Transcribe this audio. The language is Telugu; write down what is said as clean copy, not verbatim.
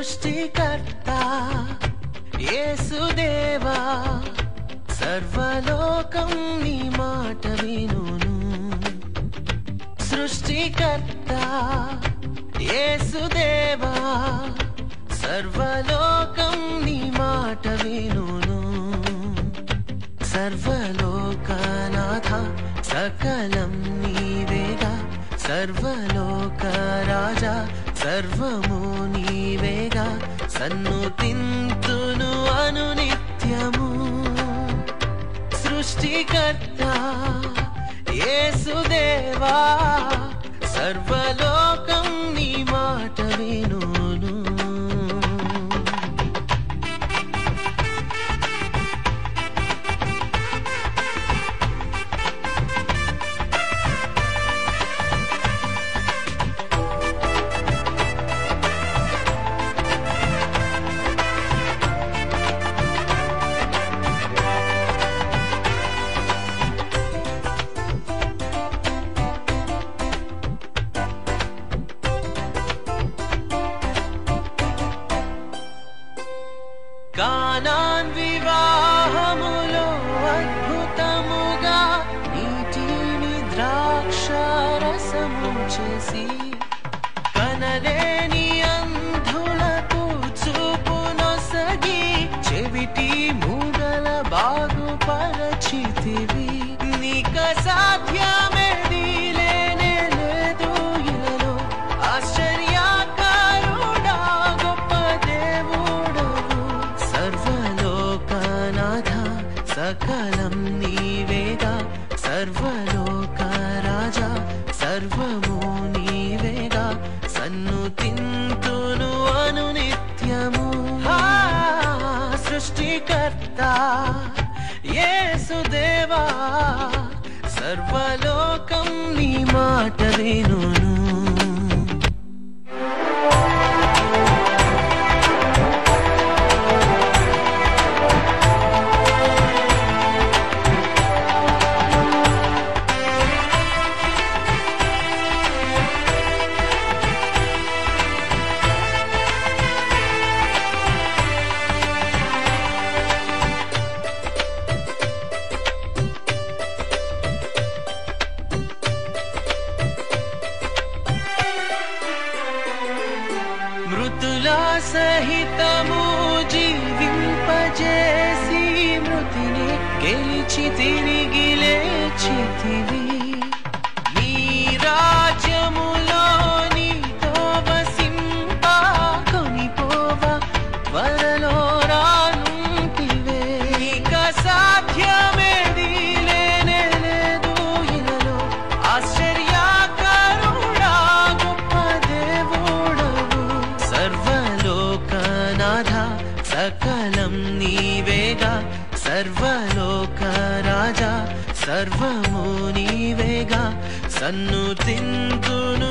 సృష్టికర్త యేసుదేవా సర్వలోకం నీ మాట వినును. సృష్టికర్త యేసుదేవా సర్వలోకం నీ మాట వినును. సర్వలోకనాథ సకలం నీవేగా, సర్వలోక రాజా సర్వము నీవేగా. సన్నుతింతును అనునిత్యము. సృష్టికర్త యేసుదేవా సర్వలోకం నీ మాట వినును. కానాన్ వివాహములో అద్భుతముగా నీటిని ద్రాక్షారసము చేసి, కనలేని అంధులకు చూపునొసగి, చెవిటి మూగల బాగుపరచితివి. నీక సాధ్యమేది లేనే లేదు ఇలలో, ఆశ్చర్యకరుడా గొప్ప దేవుడవు. సర్వలోకనాథ సకలం నీవేగా, సర్వలోక రాజా సర్వము నీవేగా. సన్నుతింతును అనునిత్యము. సృష్టికర్త యేసుదేవా సర్వలోకం నీ మాట వినును. మృతుల సహితము జీవింపజేసి, మృతిని గెలిచి తిరిగి లేచితివి. నీ రాజ్యములో నీతో వసింప కొనిపోవ త్వరలో రానుంటివే. నీక సాధ్యమేది లేనే లేదు ఇలలో, ఆశ్చర్యకరుడా గొప్ప దేవుడవు. సర్వలోకనాథ సకలం నీవేగా, సర్వలోక రాజా సర్వము నీవేగా. సన్నుతింతును